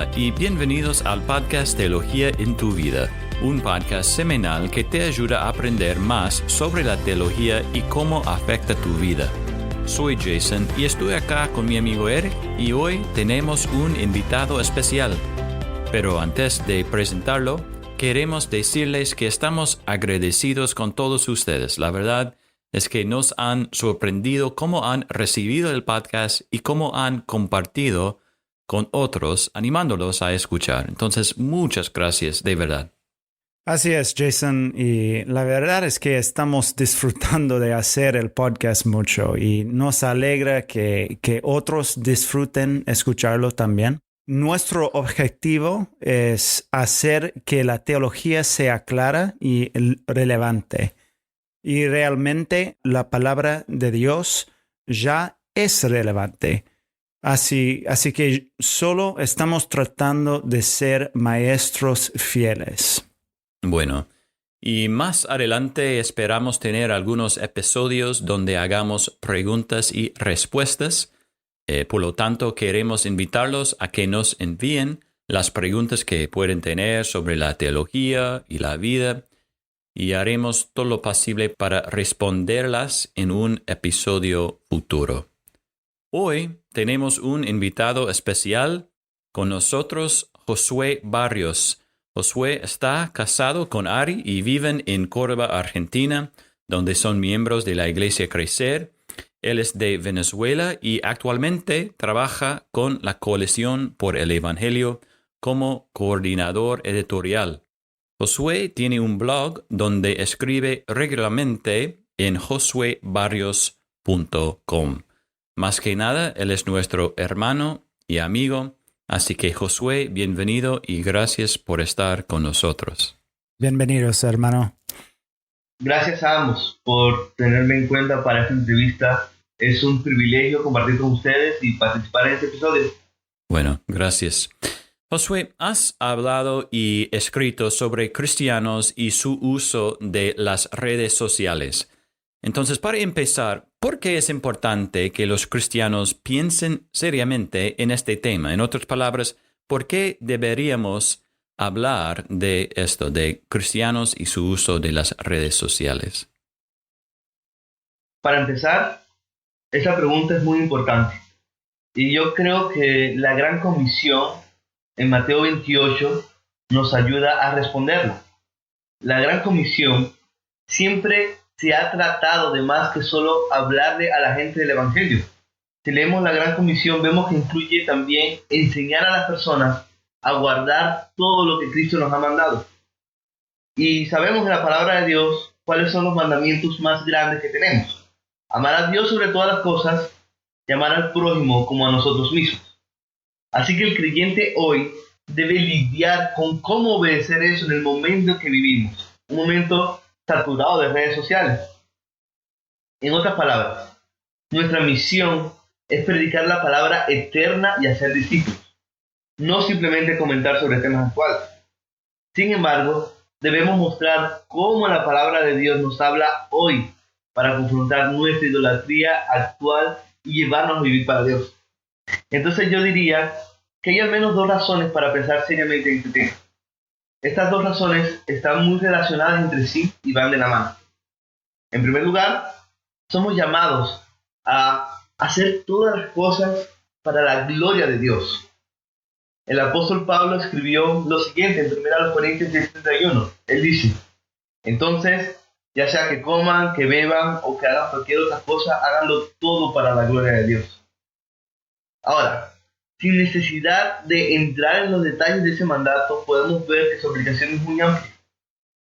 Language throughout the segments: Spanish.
Hola y bienvenidos al podcast Teología en tu Vida, un podcast semanal que te ayuda a aprender más sobre la teología y cómo afecta tu vida. Soy Jason y estoy acá con mi amigo Eric y hoy tenemos un invitado especial. Pero antes de presentarlo, queremos decirles que estamos agradecidos con todos ustedes. La verdad es que nos han sorprendido cómo han recibido el podcast y cómo han compartido con otros, animándolos a escuchar. Entonces, muchas gracias, de verdad. Así es, Jason, y la verdad es que estamos disfrutando de hacer el podcast mucho y nos alegra que otros disfruten escucharlo también. Nuestro objetivo es hacer que la teología sea clara y relevante. Y realmente la palabra de Dios ya es relevante. Así que solo estamos tratando de ser maestros fieles. Bueno, y más adelante esperamos tener algunos episodios donde hagamos preguntas y respuestas. Por lo tanto, queremos invitarlos a que nos envíen las preguntas que pueden tener sobre la teología y la vida y haremos todo lo posible para responderlas en un episodio futuro. Hoy tenemos un invitado especial con nosotros, Josué Barrios. Josué está casado con Ari y viven en Córdoba, Argentina, donde son miembros de la Iglesia Crecer. Él es de Venezuela y actualmente trabaja con la Coalición por el Evangelio como coordinador editorial. Josué tiene un blog donde escribe regularmente en josuebarrios.com. Más que nada, él es nuestro hermano y amigo. Así que Josué, bienvenido y gracias por estar con nosotros. Bienvenidos, hermano. Gracias a ambos por tenerme en cuenta para esta entrevista. Es un privilegio compartir con ustedes y participar en este episodio. Bueno, gracias. Josué, has hablado y escrito sobre cristianos y su uso de las redes sociales. Entonces, para empezar, ¿por qué es importante que los cristianos piensen seriamente en este tema? En otras palabras, ¿por qué deberíamos hablar de esto, de cristianos y su uso de las redes sociales? Para empezar, esta pregunta es muy importante. Y yo creo que la Gran Comisión en Mateo 28 nos ayuda a responderla. La Gran Comisión siempre se ha tratado de más que solo hablarle a la gente del Evangelio. Si leemos la Gran Comisión, vemos que incluye también enseñar a las personas a guardar todo lo que Cristo nos ha mandado. Y sabemos en la palabra de Dios cuáles son los mandamientos más grandes que tenemos. Amar a Dios sobre todas las cosas y amar al prójimo como a nosotros mismos. Así que el creyente hoy debe lidiar con cómo obedecer eso en el momento que vivimos. Un momento saturado de redes sociales. En otras palabras, nuestra misión es predicar la palabra eterna y hacer discípulos, no simplemente comentar sobre temas actuales. Sin embargo, debemos mostrar cómo la palabra de Dios nos habla hoy para confrontar nuestra idolatría actual y llevarnos a vivir para Dios. Entonces yo diría que hay al menos dos razones para pensar seriamente en este tema. Estas dos razones están muy relacionadas entre sí y van de la mano. En primer lugar, somos llamados a hacer todas las cosas para la gloria de Dios. El apóstol Pablo escribió lo siguiente en 1 Corintios 10:31. Él dice: entonces, ya sea que coman, que beban o que hagan cualquier otra cosa, háganlo todo para la gloria de Dios. Ahora, sin necesidad de entrar en los detalles de ese mandato, podemos ver que su aplicación es muy amplia.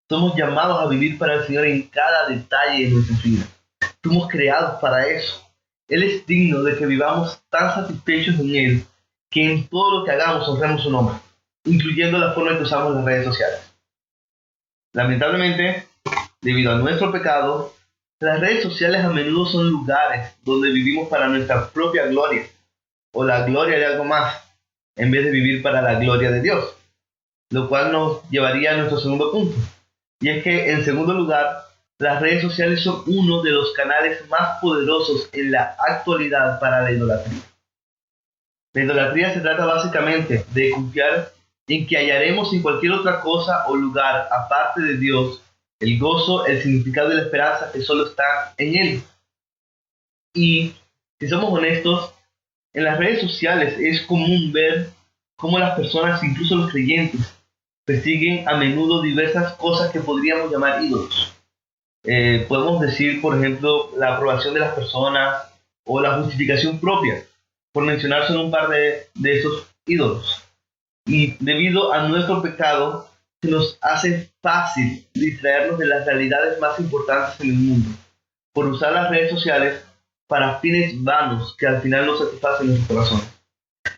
Somos llamados a vivir para el Señor en cada detalle de nuestra vida. Fuimos creados para eso. Él es digno de que vivamos tan satisfechos en Él que en todo lo que hagamos honremos su nombre, incluyendo la forma en que usamos las redes sociales. Lamentablemente, debido a nuestro pecado, las redes sociales a menudo son lugares donde vivimos para nuestra propia gloria o la gloria de algo más, en vez de vivir para la gloria de Dios, lo cual nos llevaría a nuestro segundo punto, y es que, en segundo lugar, las redes sociales son uno de los canales más poderosos en la actualidad para la idolatría. La idolatría se trata básicamente de confiar en que hallaremos en cualquier otra cosa o lugar aparte de Dios el gozo, el significado y la esperanza que solo está en Él. Y si somos honestos, en las redes sociales es común ver cómo las personas, incluso los creyentes, persiguen a menudo diversas cosas que podríamos llamar ídolos. Podemos decir, por ejemplo, la aprobación de las personas o la justificación propia, por mencionar solo un par de esos ídolos. Y debido a nuestro pecado, se nos hace fácil distraernos de las realidades más importantes en el mundo, por usar las redes sociales para fines vanos que al final no satisfacen nuestro corazón.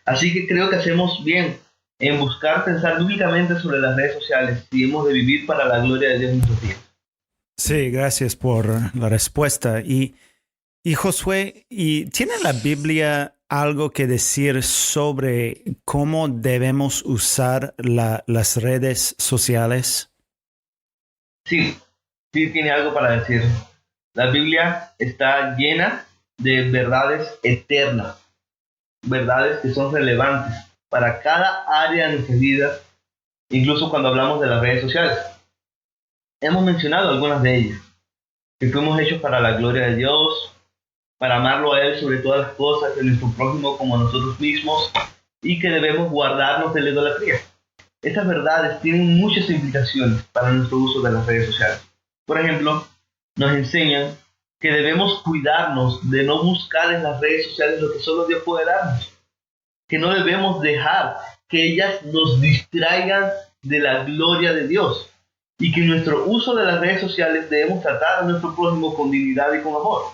Así que creo que hacemos bien en buscar pensar bíblicamente sobre las redes sociales si hemos de vivir para la gloria de Dios en nuestros días. Sí, gracias por la respuesta. Y Josué, ¿tiene la Biblia algo que decir sobre cómo debemos usar las redes sociales? Sí tiene algo para decir. La Biblia está llena de verdades eternas, verdades que son relevantes para cada área de nuestra vida, incluso cuando hablamos de las redes sociales. Hemos mencionado algunas de ellas, que fuimos hechos para la gloria de Dios, para amarlo a Él sobre todas las cosas, de nuestro prójimo como a nosotros mismos, y que debemos guardarnos de la idolatría. Estas verdades tienen muchas implicaciones para nuestro uso de las redes sociales. Por ejemplo, nos enseñan que debemos cuidarnos de no buscar en las redes sociales lo que solo Dios puede darnos, que no debemos dejar que ellas nos distraigan de la gloria de Dios, y que en nuestro uso de las redes sociales debemos tratar a nuestro prójimo con dignidad y con amor.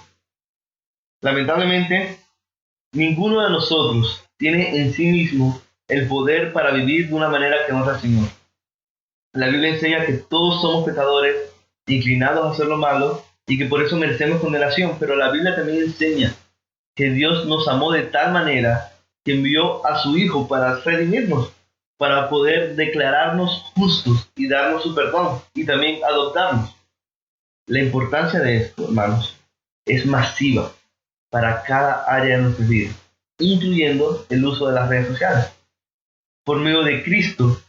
Lamentablemente, ninguno de nosotros tiene en sí mismo el poder para vivir de una manera que honra al Señor. La Biblia enseña que todos somos pecadores, inclinados a hacer lo malo, y que por eso merecemos condenación, pero la Biblia también enseña que Dios nos amó de tal manera que envió a su Hijo para redimirnos, para poder declararnos justos y darnos su perdón, y también adoptarnos. La importancia de esto, hermanos, es masiva para cada área de nuestra vida, incluyendo el uso de las redes sociales. Por medio de Cristo,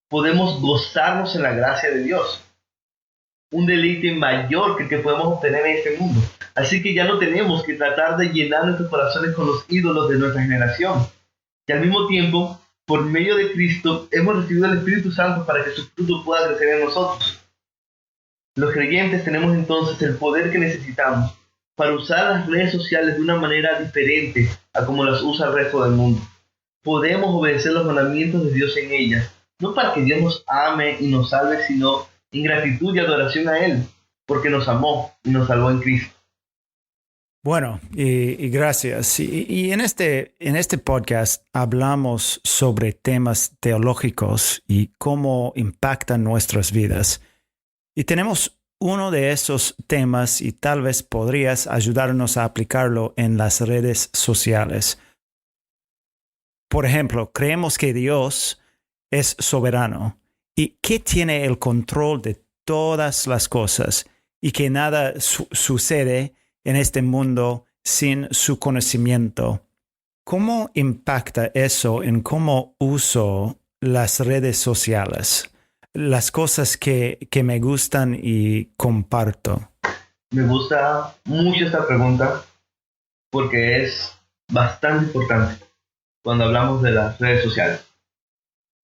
podemos gozarnos en la gracia de Dios, un deleite mayor que el que podemos obtener en este mundo. Así que ya no tenemos que tratar de llenar nuestros corazones con los ídolos de nuestra generación. Y al mismo tiempo, por medio de Cristo, hemos recibido el Espíritu Santo para que su fruto pueda crecer en nosotros. Los creyentes tenemos entonces el poder que necesitamos para usar las redes sociales de una manera diferente a como las usa el resto del mundo. Podemos obedecer los mandamientos de Dios en ellas, no para que Dios nos ame y nos salve, sino en gratitud y adoración a Él, porque nos amó y nos salvó en Cristo. Bueno, y gracias. Y en este podcast hablamos sobre temas teológicos y cómo impactan nuestras vidas. Y tenemos uno de esos temas y tal vez podrías ayudarnos a aplicarlo en las redes sociales. Por ejemplo, creemos que Dios es soberano y que tiene el control de todas las cosas y que nada sucede en este mundo sin su conocimiento. ¿Cómo impacta eso en cómo uso las redes sociales? Las cosas que me gustan y comparto. Me gusta mucho esta pregunta porque es bastante importante cuando hablamos de las redes sociales.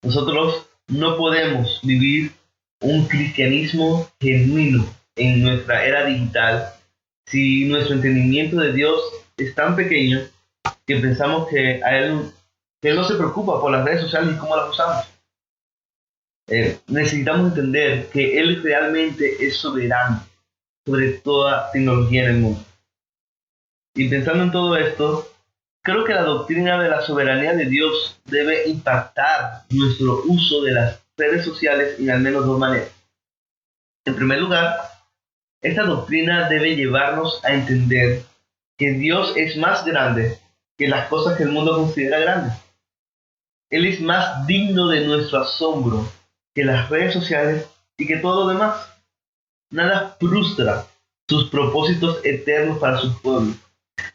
Nosotros no podemos vivir un cristianismo genuino en nuestra era digital si nuestro entendimiento de Dios es tan pequeño que pensamos que Él no se preocupa por las redes sociales y cómo las usamos. Necesitamos entender que Él realmente es soberano sobre toda tecnología en el mundo. Y pensando en todo esto, creo que la doctrina de la soberanía de Dios debe impactar nuestro uso de las redes sociales en al menos dos maneras. En primer lugar, esta doctrina debe llevarnos a entender que Dios es más grande que las cosas que el mundo considera grandes. Él es más digno de nuestro asombro que las redes sociales y que todo lo demás. Nada frustra sus propósitos eternos para su pueblo.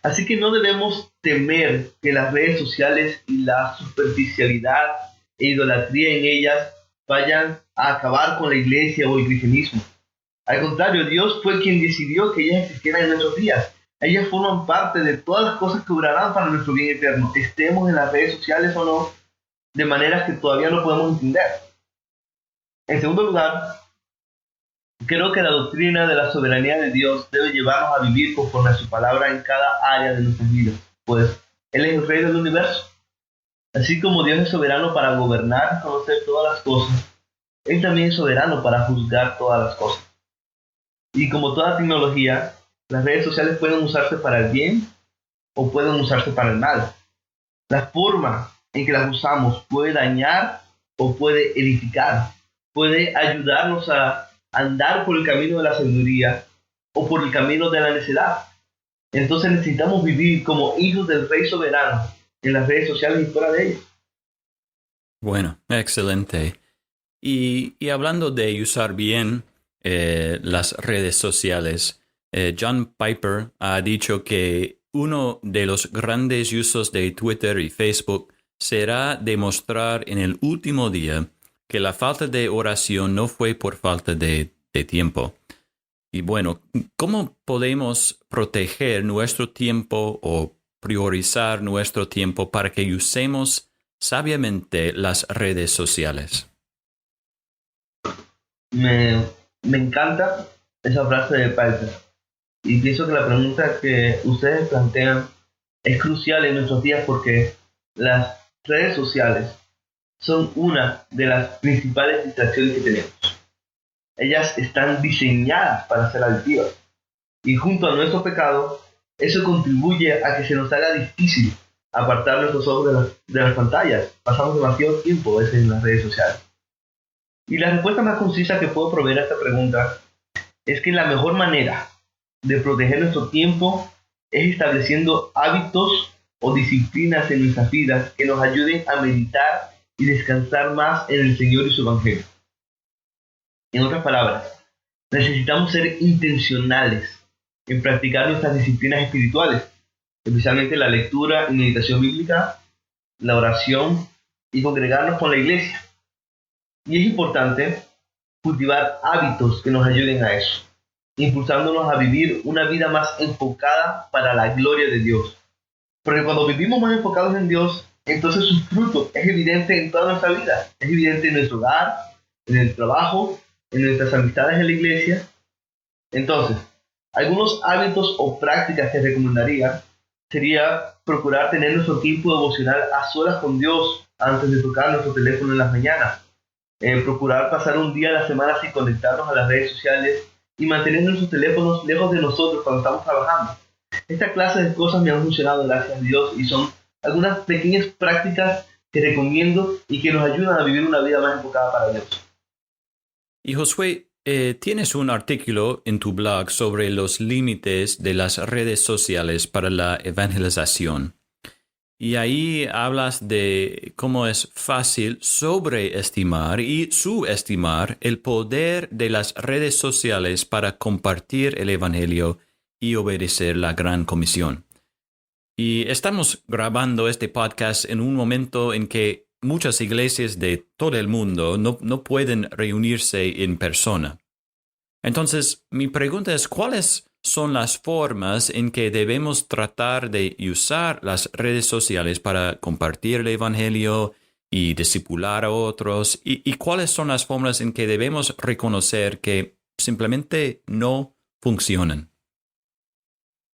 Así que no debemos temer que las redes sociales y la superficialidad e idolatría en ellas vayan a acabar con la iglesia o el cristianismo. Al contrario, Dios fue quien decidió que ellas existieran en nuestros días. Ellas forman parte de todas las cosas que obrarán para nuestro bien eterno, estemos en las redes sociales o no, de maneras que todavía no podemos entender. En segundo lugar, creo que la doctrina de la soberanía de Dios debe llevarnos a vivir conforme a su palabra en cada área de nuestras vidas, pues Él es el Rey del universo. Así como Dios es soberano para gobernar y conocer todas las cosas, Él también es soberano para juzgar todas las cosas. Y como toda tecnología, las redes sociales pueden usarse para el bien o pueden usarse para el mal. La forma en que las usamos puede dañar o puede edificar, puede ayudarnos a andar por el camino de la sabiduría o por el camino de la necedad. Entonces necesitamos vivir como hijos del Rey soberano en las redes sociales y fuera de ellas. Bueno, excelente. Y hablando de usar bien las redes sociales, John Piper ha dicho que uno de los grandes usos de Twitter y Facebook será demostrar en el último día que la falta de oración no fue por falta de tiempo. Y bueno, ¿cómo podemos proteger nuestro tiempo o priorizar nuestro tiempo para que usemos sabiamente las redes sociales? Me encanta esa frase de Piper y pienso que la pregunta que ustedes plantean es crucial en nuestros días porque las redes sociales son una de las principales distracciones que tenemos. Ellas están diseñadas para ser adictivas y junto a nuestro pecado, eso contribuye a que se nos haga difícil apartar nuestros ojos de las pantallas. Pasamos demasiado tiempo a veces en las redes sociales. Y la respuesta más concisa que puedo proveer a esta pregunta es que la mejor manera de proteger nuestro tiempo es estableciendo hábitos o disciplinas en nuestras vidas que nos ayuden a meditar y descansar más en el Señor y su Evangelio. En otras palabras, necesitamos ser intencionales en practicar nuestras disciplinas espirituales, especialmente la lectura y meditación bíblica, la oración y congregarnos con la iglesia. Y es importante cultivar hábitos que nos ayuden a eso, impulsándonos a vivir una vida más enfocada para la gloria de Dios. Porque cuando vivimos más enfocados en Dios, entonces su fruto es evidente en toda nuestra vida. Es evidente en nuestro hogar, en el trabajo, en nuestras amistades en la iglesia. Entonces, algunos hábitos o prácticas que recomendaría sería procurar tener nuestro tiempo devocional a solas con Dios antes de tocar nuestro teléfono en las mañanas. Procurar pasar un día a la semana sin conectarnos a las redes sociales y mantener nuestros teléfonos lejos de nosotros cuando estamos trabajando. Esta clase de cosas me han funcionado, gracias a Dios, y son algunas pequeñas prácticas que recomiendo y que nos ayudan a vivir una vida más enfocada para Dios. Y Josué, tienes un artículo en tu blog sobre los límites de las redes sociales para la evangelización. Y ahí hablas de cómo es fácil sobreestimar y subestimar el poder de las redes sociales para compartir el evangelio y obedecer la gran comisión. Y estamos grabando este podcast en un momento en que muchas iglesias de todo el mundo no pueden reunirse en persona. Entonces, mi pregunta es, ¿cuáles son las formas en que debemos tratar de usar las redes sociales para compartir el evangelio y discipular a otros? ¿Y cuáles son las formas en que debemos reconocer que simplemente no funcionan?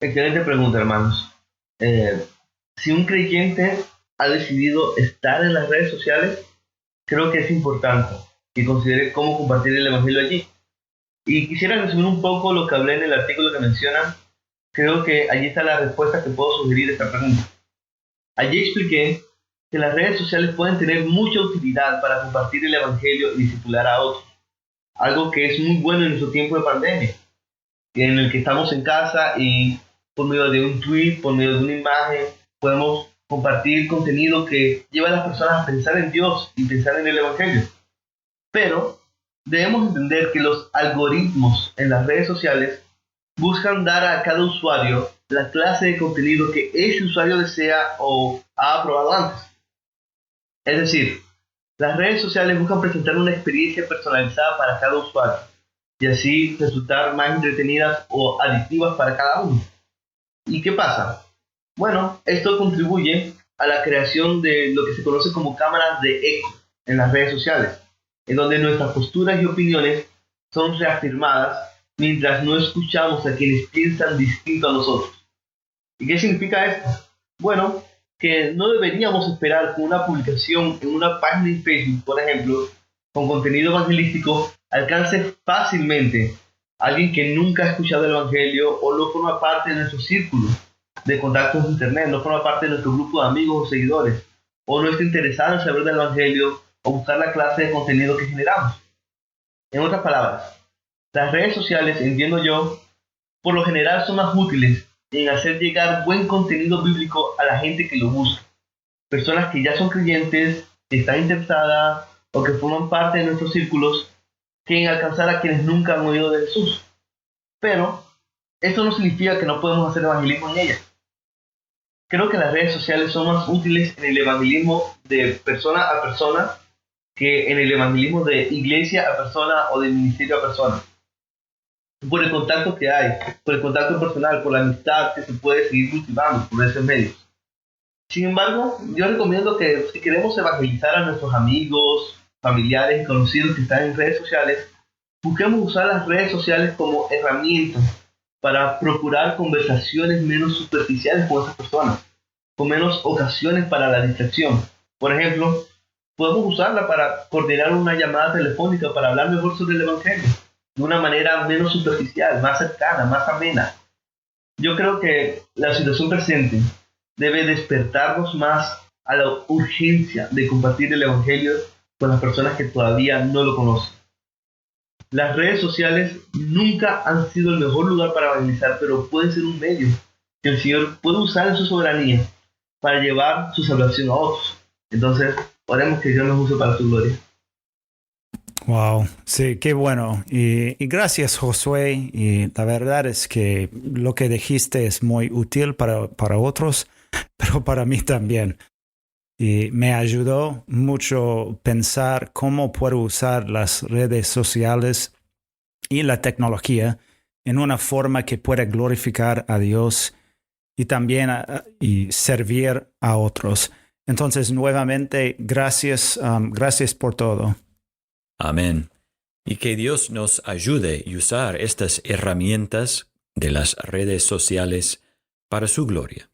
Excelente pregunta, hermanos. Si un creyente ha decidido estar en las redes sociales, creo que es importante que considere cómo compartir el evangelio allí. Y quisiera resumir un poco lo que hablé en el artículo que mencionan. Creo que allí está la respuesta que puedo sugerir a esta pregunta. Allí expliqué que las redes sociales pueden tener mucha utilidad para compartir el evangelio y discipular a otros. Algo que es muy bueno en nuestro tiempo de pandemia, en el que estamos en casa y por medio de un tweet, por medio de una imagen, podemos compartir contenido que lleva a las personas a pensar en Dios y pensar en el evangelio. Pero debemos entender que los algoritmos en las redes sociales buscan dar a cada usuario la clase de contenido que ese usuario desea o ha aprobado antes. Es decir, las redes sociales buscan presentar una experiencia personalizada para cada usuario y así resultar más entretenidas o adictivas para cada uno. ¿Y qué pasa? Bueno, esto contribuye a la creación de lo que se conoce como cámaras de eco en las redes sociales, en donde nuestras posturas y opiniones son reafirmadas mientras no escuchamos a quienes piensan distinto a nosotros. ¿Y qué significa esto? Bueno, que no deberíamos esperar que una publicación en una página de Facebook, por ejemplo, con contenido evangelístico, alcance fácilmente a alguien que nunca ha escuchado el Evangelio o no forma parte de nuestro círculo de contactos en Internet, no forma parte de nuestro grupo de amigos o seguidores, o no está interesado en saber del Evangelio o buscar la clase de contenido que generamos. En otras palabras, las redes sociales, entiendo yo, por lo general son más útiles en hacer llegar buen contenido bíblico a la gente que lo busca. Personas que ya son creyentes, que están interesadas o que forman parte de nuestros círculos, que en alcanzar a quienes nunca han oído de Jesús. Pero esto no significa que no podemos hacer evangelismo en ellas. Creo que las redes sociales son más útiles en el evangelismo de persona a persona que en el evangelismo de iglesia a persona o de ministerio a persona. Por el contacto que hay, por el contacto personal, por la amistad que se puede seguir cultivando por esos medios. Sin embargo, yo recomiendo que si queremos evangelizar a nuestros amigos, familiares y conocidos que están en redes sociales, busquemos usar las redes sociales como herramientas para procurar conversaciones menos superficiales con esas personas, con menos ocasiones para la distracción. Por ejemplo, podemos usarla para coordinar una llamada telefónica para hablar mejor sobre el Evangelio, de una manera menos superficial, más cercana, más amena. Yo creo que la situación presente debe despertarnos más a la urgencia de compartir el Evangelio con las personas que todavía no lo conocen. Las redes sociales nunca han sido el mejor lugar para evangelizar, pero pueden ser un medio que el Señor puede usar en su soberanía para llevar su salvación a otros. Entonces, oremos que Dios nos use para su gloria. Wow, sí, qué bueno. Y gracias, Josué. Y la verdad es que lo que dijiste es muy útil para otros, pero para mí también. Y me ayudó mucho pensar cómo puedo usar las redes sociales y la tecnología en una forma que pueda glorificar a Dios y también y servir a otros. Entonces, nuevamente, gracias por todo. Amén. Y que Dios nos ayude a usar estas herramientas de las redes sociales para su gloria.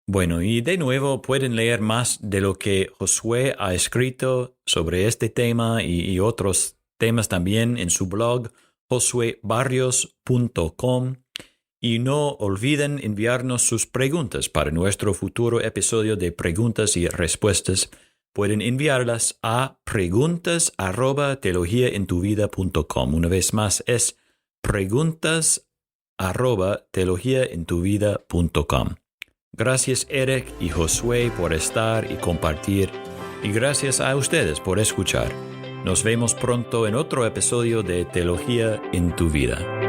Bueno, y de nuevo pueden leer más de lo que Josué ha escrito sobre este tema y otros temas también en su blog josuebarrios.com. Y no olviden enviarnos sus preguntas para nuestro futuro episodio de preguntas y respuestas. Pueden enviarlas a preguntas@teologiaentuvida.com. Una vez más es preguntas@teologiaentuvida.com. Gracias Eric y Josué por estar y compartir. Y gracias a ustedes por escuchar. Nos vemos pronto en otro episodio de Teología en tu Vida.